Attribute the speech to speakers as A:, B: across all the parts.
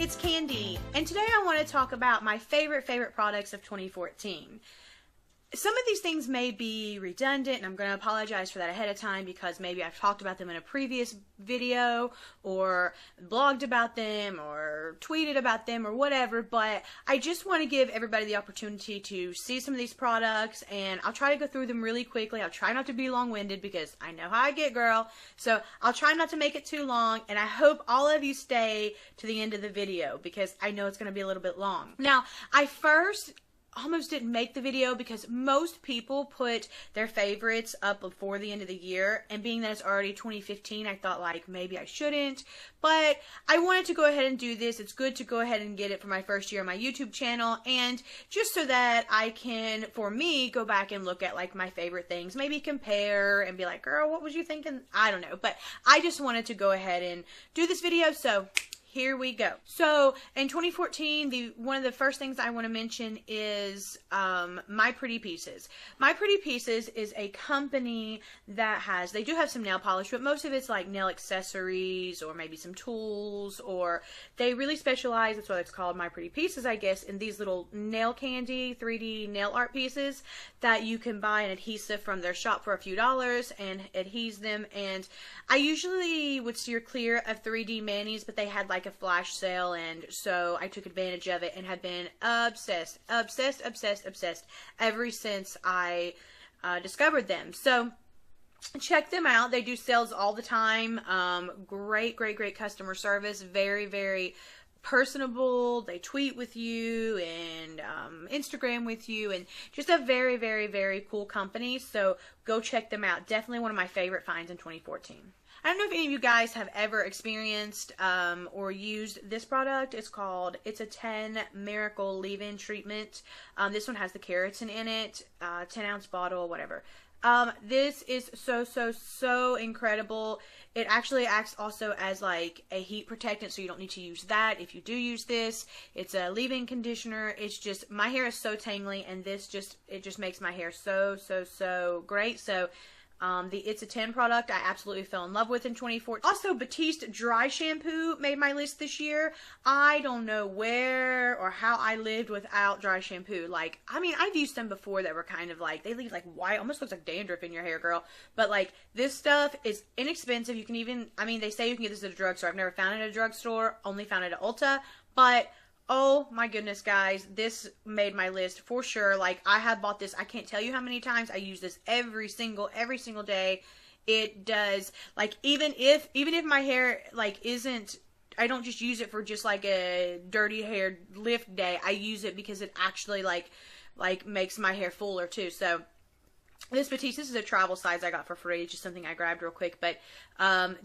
A: it's Candy, and today I want to talk about my favorite products of 2014. Some of these things may be redundant, and I'm going to apologize for that ahead of time because maybe I've talked about them in a previous video, or blogged about them, or tweeted about them, or whatever, but I just want to give everybody the opportunity to see some of these products, and I'll try to go through them really quickly. I'll try not to be long-winded because I know how I get, girl, so I'll try not to make it too long, and I hope all of you stay to the end of the video because I know it's going to be a little bit long. Now, I first almost didn't make the video because most people put their favorites up before the end of the year, and being that it's already 2015, I thought like maybe I shouldn't, but I wanted to go ahead and do this. It's good to go ahead and get it for my first year on my YouTube channel, and just so that I can, for me, go back and look at like my favorite things, maybe compare and be like, girl, what was you thinking? I don't know, but I just wanted to go ahead and do this video, so here we go. So in 2014, one of the first things I want to mention is My Pretty Pieces. My Pretty Pieces is a company that they do have some nail polish, but most of it's like nail accessories or maybe some tools, or they really specialize, that's why it's called My Pretty Pieces, I guess, in these little nail candy 3D nail art pieces that you can buy an adhesive from their shop for a few dollars and adhese them. And I usually would steer clear of 3D manis, but they had like a flash sale, and so I took advantage of it and have been obsessed ever since I discovered them. So check them out. They do sales all the time. Great customer service. Very personable. They tweet with you and Instagram with you, and just a very cool company. So go check them out. Definitely one of my favorite finds in 2014. I don't know if any of you guys have ever experienced or used this product. It's a 10 Miracle Leave-In Treatment. This one has the keratin in it, 10-ounce bottle, whatever. This is so incredible. It actually acts also as like a heat protectant, so you don't need to use that if you do use this. It's a leave-in conditioner. It's just, my hair is so tangly, and it just makes my hair so great. So It's a 10 product I absolutely fell in love with in 2014. Also, Batiste dry shampoo made my list this year. I don't know where or how I lived without dry shampoo. Like, I mean, I've used them before that were kind of like, they leave like white, almost looks like dandruff in your hair, girl. But like, this stuff is inexpensive. You can even, I mean, they say you can get this at a drugstore. I've never found it at a drugstore, only found it at Ulta. But oh my goodness, guys, this made my list for sure. Like, I have bought this, I can't tell you how many times. I use this every single day. It does, like, even if my hair, like, isn't, I don't just use it for just, like, a dirty hair lift day. I use it because it actually, like makes my hair fuller, too. So, this Batiste, this is a travel size I got for free. It's just something I grabbed real quick. But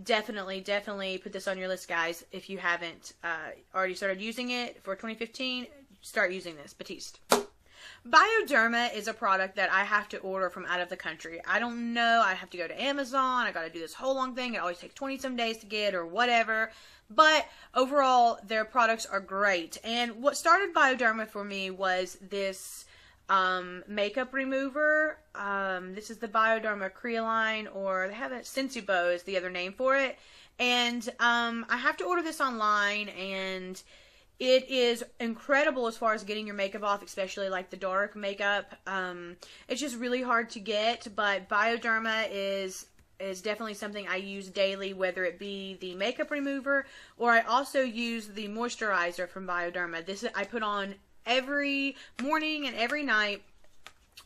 A: definitely put this on your list, guys. If you haven't already started using it for 2015, start using this, Batiste. Bioderma is a product that I have to order from out of the country. I don't know. I have to go to Amazon. I got to do this whole long thing. It always takes 20-some days to get or whatever. But overall, their products are great. And what started Bioderma for me was this makeup remover. This is the Bioderma Crealine, or they have it, Sensibo is the other name for it. And I have to order this online, and it is incredible as far as getting your makeup off, especially like the dark makeup. It's just really hard to get, but Bioderma is definitely something I use daily, whether it be the makeup remover, or I also use the moisturizer from Bioderma. This I put on every morning and every night.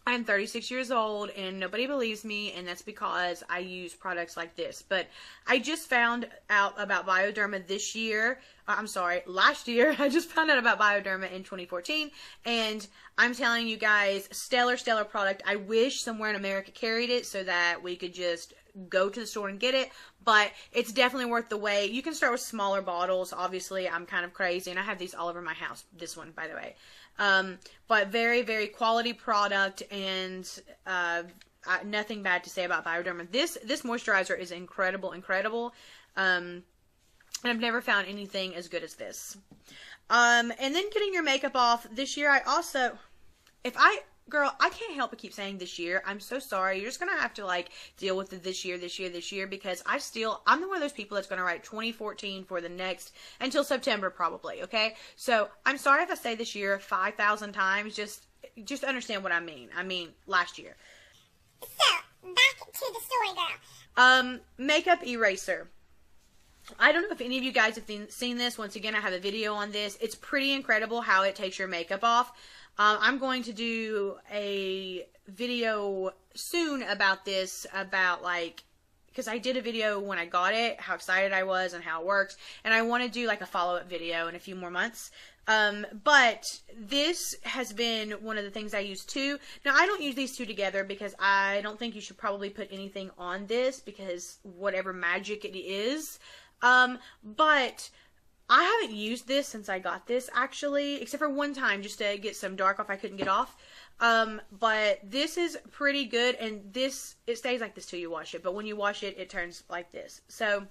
A: I'm 36 years old and nobody believes me, and that's because I use products like this. But I just found out about Bioderma this year. I'm sorry, last year. I just found out about Bioderma in 2014, and I'm telling you guys, stellar product. I wish somewhere in America carried it so that we could just go to the store and get it, but it's definitely worth the wait. You can start with smaller bottles. Obviously, I'm kind of crazy, and I have these all over my house. This one, by the way. But very quality product, and nothing bad to say about Bioderma. This moisturizer is incredible. And I've never found anything as good as this. And then getting your makeup off this year, I also, girl, I can't help but keep saying this year. I'm so sorry. You're just going to have to like deal with it this year, because I'm one of those people that's going to write 2014 for the next, until September probably, okay? So I'm sorry if I say this year 5,000 times. Just understand what I mean. I mean, last year.
B: So, back to the story, girl.
A: Makeup eraser. I don't know if any of you guys have seen this. Once again, I have a video on this. It's pretty incredible how it takes your makeup off. I'm going to do a video soon about this, because I did a video when I got it, how excited I was and how it works, and I want to do like a follow-up video in a few more months. But this has been one of the things I use too. Now, I don't use these two together because I don't think you should probably put anything on this, because whatever magic it is. But I haven't used this since I got this, actually, except for one time just to get some dark off I couldn't get off. But this is pretty good, and it stays like this till you wash it, but when you wash it, it turns like this. So,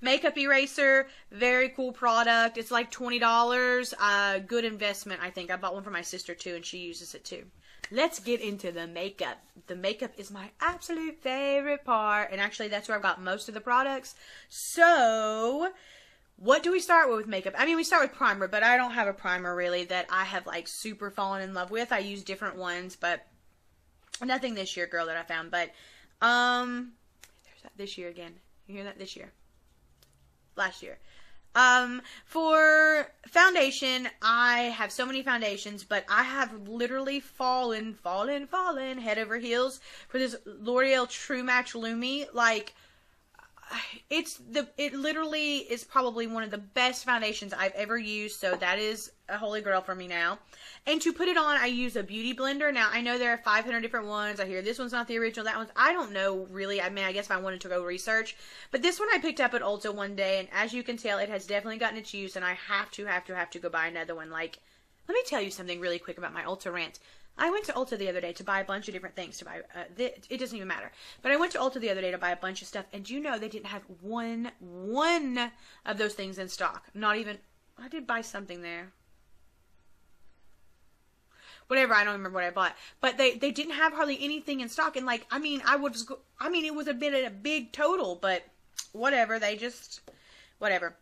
A: makeup eraser, very cool product. It's like $20. Good investment, I think. I bought one for my sister too, and she uses it too. Let's get into the makeup. The makeup is my absolute favorite part, and actually that's where I've got most of the products. So, what do we start with makeup? I mean, we start with primer, but I don't have a primer really that I have like super fallen in love with. I use different ones, but nothing this year, girl, that I found. But there's that this year again. You hear that? This year. Last year. For foundation, I have so many foundations, but I have literally fallen head over heels for this L'Oreal True Match Lumi. Like, it literally is probably one of the best foundations I've ever used, so that is a holy grail for me now. And to put it on, I use a beauty blender. Now, I know there are 500 different ones. I hear this one's not the original, that one's, I don't know really. I mean, I guess if I wanted to go research. But this one I picked up at Ulta one day, and as you can tell, it has definitely gotten its use, and I have to go buy another one. Like, let me tell you something really quick about my Ulta rant. I went to Ulta the other day to buy a bunch of different things to buy. It doesn't even matter. But I went to Ulta the other day to buy a bunch of stuff, and you know they didn't have one of those things in stock. Not even, I did buy something there. Whatever, I don't remember what I bought. But they didn't have hardly anything in stock, and like, I mean, it was a bit of a big total, but whatever, whatever.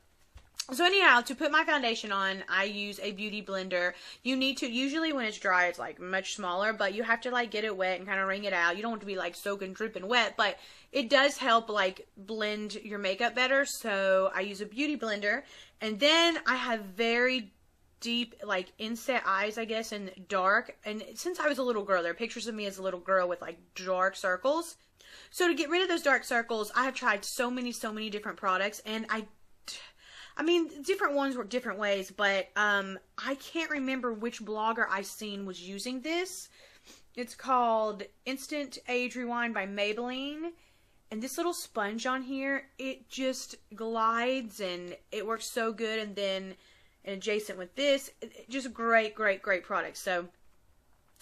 A: So anyhow, to put my foundation on, I use a beauty blender. You need to, usually when it's dry, it's like much smaller, but you have to like get it wet and kind of wring it out. You don't want to be like soaking, dripping wet, but it does help like blend your makeup better. So I use a beauty blender, and then I have very deep like inset eyes, I guess, and dark. And since I was a little girl, there are pictures of me as a little girl with like dark circles. So to get rid of those dark circles, I have tried so many different products, and I mean, different ones work different ways, but I can't remember which blogger I seen was using this. It's called Instant Age Rewind by Maybelline. And this little sponge on here, it just glides, and it works so good. And then, and adjacent with this, just great product. So,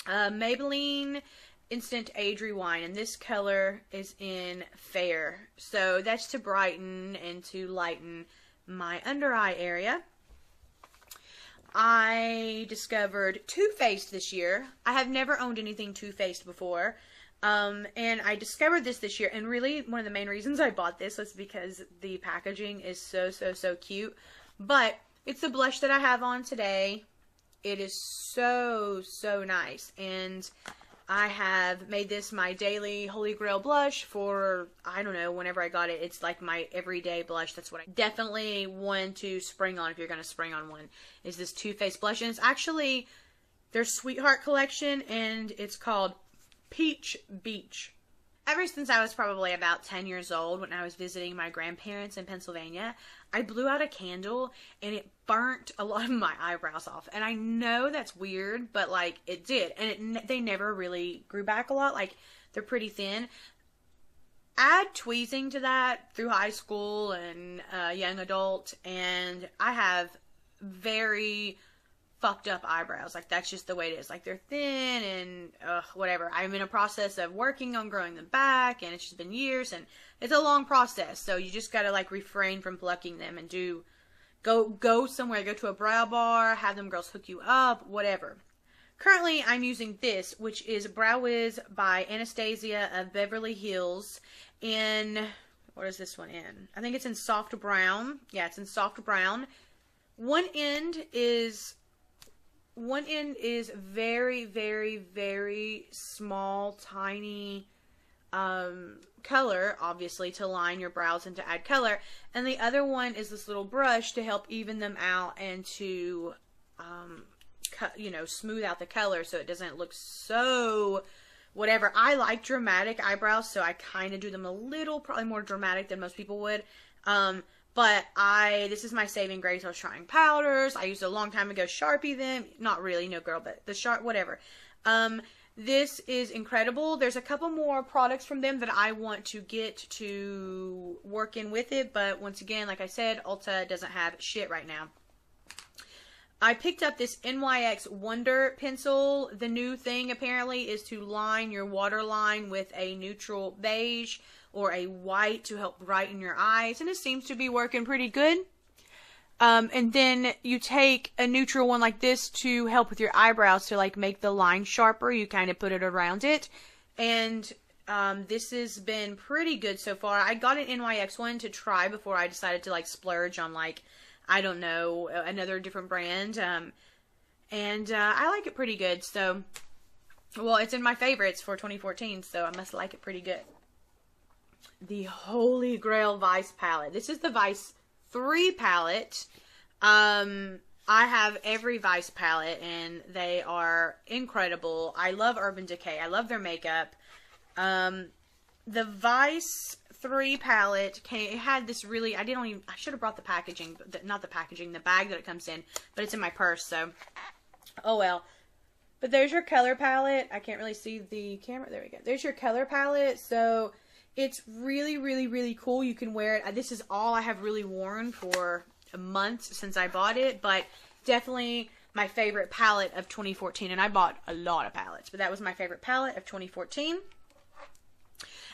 A: Maybelline Instant Age Rewind, and this color is in Fair. So, that's to brighten and to lighten my under eye area. I discovered Too Faced this year. I have never owned anything Too Faced before. And I discovered this year, and really one of the main reasons I bought this was because the packaging is so cute. But it's the blush that I have on today. It is so nice, and I have made this my daily holy grail blush for, I don't know, whenever I got it. It's like my everyday blush. That's what I definitely want to spring on if you're going to spring on one, is this Too Faced blush. And it's actually their Sweetheart collection, and it's called Peach Beach. Ever since I was probably about 10 years old, when I was visiting my grandparents in Pennsylvania, I blew out a candle and it burnt a lot of my eyebrows off. And I know that's weird, but like it did. And they never really grew back a lot. Like they're pretty thin. Add tweezing to that through high school and young adult, and I have very fucked up eyebrows. Like that's just the way it is. Like they're thin and whatever. I'm in a process of working on growing them back, and it's just been years, and it's a long process. So you just gotta like refrain from plucking them and go somewhere, go to a brow bar, have them girls hook you up, whatever. currently I'm using this, which is Brow Wiz by Anastasia of Beverly Hills in, what is this one in? I think it's in soft brown. Yeah, it's in soft brown. One end is very, very, very small, tiny color, obviously, to line your brows and to add color. And the other one is this little brush to help even them out and to, smooth out the color so it doesn't look so whatever. I like dramatic eyebrows, so I kind of do them a little, probably more dramatic than most people would. But this is my saving grace. I was trying powders. I used a long time ago Sharpie them. Not really, no girl, but the Sharp, whatever. This is incredible. There's a couple more products from them that I want to get to work in with it. But once again, like I said, Ulta doesn't have shit right now. I picked up this NYX Wonder pencil. The new thing apparently is to line your waterline with a neutral beige or a white to help brighten your eyes. And it seems to be working pretty good. And then you take a neutral one like this to help with your eyebrows to like make the line sharper. You kind of put it around it. And this has been pretty good so far. I got an NYX one to try before I decided to like splurge on like, I don't know, another different brand. And I like it pretty good. So, well, it's in my favorites for 2014, so I must like it pretty good. The Holy Grail Vice palette. This is the Vice 3 palette. I have every Vice palette, and they are incredible. I love Urban Decay. I love their makeup. The Vice 3 palette it had this really, I should have brought the packaging, not the packaging, the bag that it comes in, but it's in my purse, so, oh well. But there's your color palette. I can't really see the camera. There we go. There's your color palette. So it's really, really, really cool. You can wear it. This is all I have really worn for a month since I bought it, but definitely my favorite palette of 2014. And I bought a lot of palettes, but that was my favorite palette of 2014.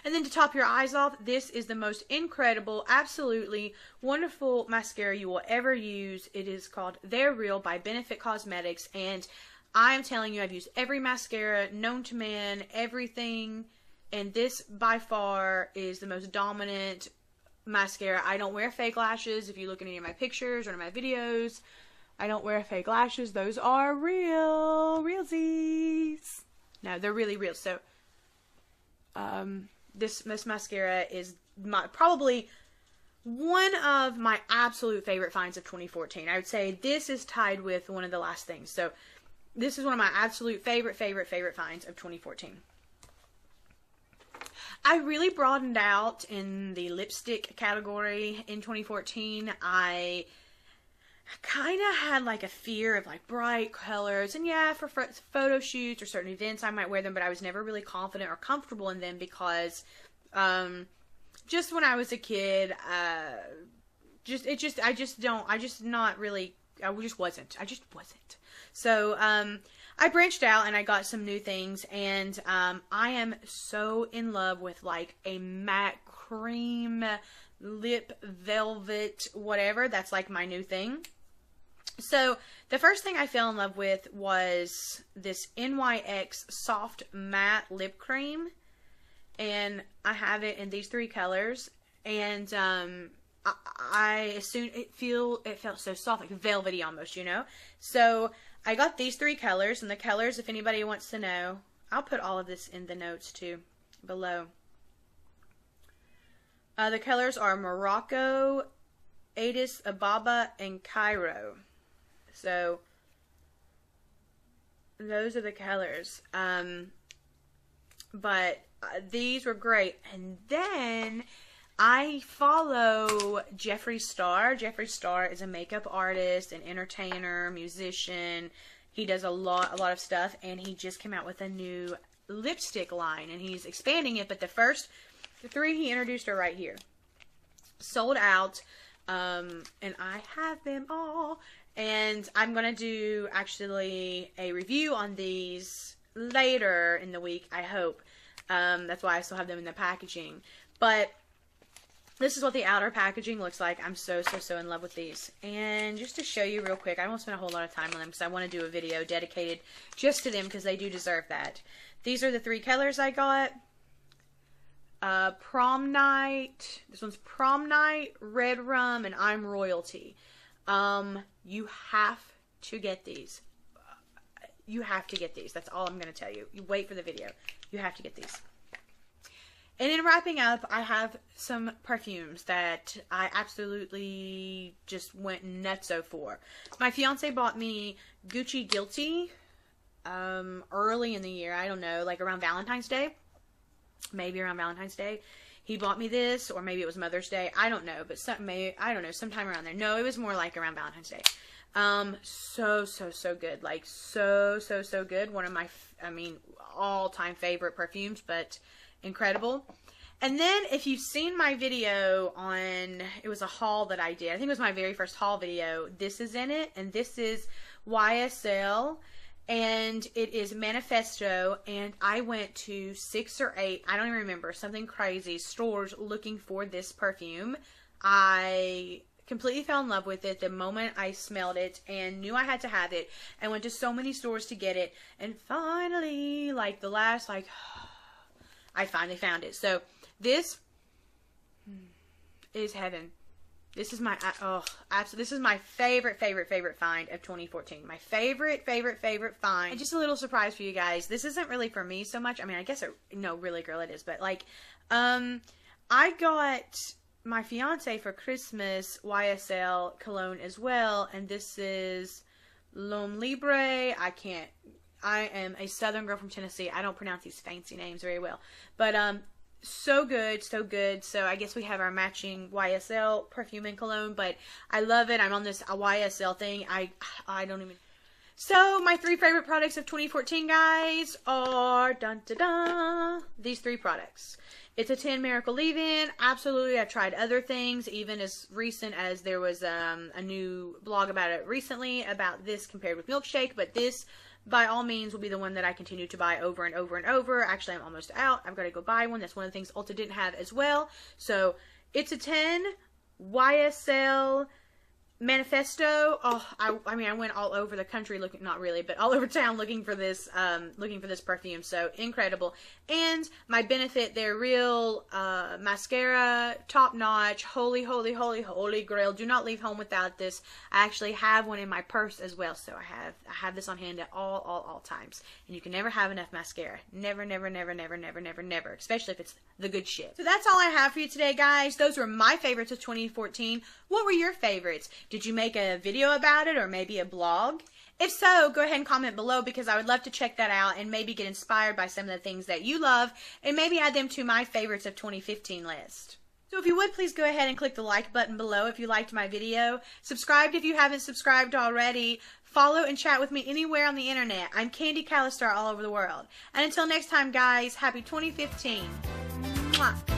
A: And then to top your eyes off, this is the most incredible, absolutely wonderful mascara you will ever use. It is called They're Real by Benefit Cosmetics. And I'm telling you, I've used every mascara known to man, everything. And this, by far, is the most dominant mascara. I don't wear fake lashes. If you look at any of my pictures or in my videos, I don't wear fake lashes. Those are real, realsies. No, they're really real. So, this mascara is probably one of my absolute favorite finds of 2014. I would say this is tied with One of the Last Things. So, this is one of my absolute favorite finds of 2014. I really broadened out in the lipstick category in 2014. I kind of had like a fear of like bright colors, and yeah, for photo shoots or certain events I might wear them, but I was never really confident or comfortable in them because just when I was a kid, I just wasn't. So I branched out and I got some new things, and I am so in love with like a matte cream lip velvet whatever. That's like my new thing. So the first thing I fell in love with was this NYX Soft Matte Lip Cream, and I have it in these 3 colors, and it felt so soft, like velvety almost, you know. So I got these 3 colors, and the colors, if anybody wants to know, I'll put all of this in the notes too below. The colors are Morocco, Addas, Ababa, and Cairo. So those are the colors. But these were great. And then I follow Jeffree Star. Jeffree Star is a makeup artist, an entertainer, musician. He does a lot of stuff, and he just came out with a new lipstick line, and he's expanding it. But the first 3 he introduced are right here. Sold out, and I have them all. And I'm going to do, actually, a review on these later in the week, I hope. That's why I still have them in the packaging. But This is what the outer packaging looks like. I'm so in love with these. And just to show you real quick, I won't spend a whole lot of time on them because I want to do a video dedicated just to them because they do deserve that. These are the 3 colors I got. Prom Night. This one's Prom Night, Red Rum, and I'm Royalty. You have to get these. You have to get these. That's all I'm going to tell you. You wait for the video. You have to get these. And in wrapping up, I have some perfumes that I absolutely just went nutso for. My fiance bought me Gucci Guilty early in the year. I don't know, like around Valentine's Day. Maybe around Valentine's Day. He bought me this, or maybe it was Mother's Day. I don't know, but I don't know, sometime around there. No, it was more like around Valentine's Day. So good. Like, so good. One of my, all-time favorite perfumes, but incredible. And then if you've seen my video on, it was a haul that I did. I think it was my very first haul video. This is in it, and this is YSL, and it is Manifesto, and I went to 6 or 8, I don't even remember, something crazy, stores looking for this perfume. I completely fell in love with it the moment I smelled it and knew I had to have it, and went to so many stores to get it, and finally, like the last, like, I finally found it. So this is heaven. This is my, absolutely, this is my favorite find of 2014. My favorite find. And just a little surprise for you guys. This isn't really for me so much. I mean, I guess no, really, girl, it is. But like, I got my fiance for Christmas YSL cologne as well. And this is L'omme Libre. I am a Southern girl from Tennessee. I don't pronounce these fancy names very well. But, so good. So I guess we have our matching YSL perfume and cologne, but I love it. I'm on this YSL thing. I don't even. So my 3 favorite products of 2014, guys, are these 3 products. It's a 10 Miracle Leave-In. Absolutely, I've tried other things, even as recent as there was a new blog about it recently about this compared with Milkshake, but this, by all means, will be the one that I continue to buy over and over and over. Actually, I'm almost out. I've got to go buy one. That's one of the things Ulta didn't have as well. So, it's a 10 YSL Manifesto. Oh, I mean, I went all over the country looking, not really, but all over town looking for this perfume. So, incredible. And my Benefit, their real mascara, top notch, holy grail. Do not leave home without this. I actually have one in my purse as well. So, I have this on hand at all times. And you can never have enough mascara. Never. Especially if it's the good shit. So, that's all I have for you today, guys. Those were my favorites of 2014. What were your favorites? Did you make a video about it or maybe a blog? If so, go ahead and comment below because I would love to check that out and maybe get inspired by some of the things that you love and maybe add them to my favorites of 2015 list. So if you would, please go ahead and click the like button below if you liked my video. Subscribe if you haven't subscribed already. Follow and chat with me anywhere on the internet. I'm Candy Calistar all over the world. And until next time, guys, happy 2015. Mwah.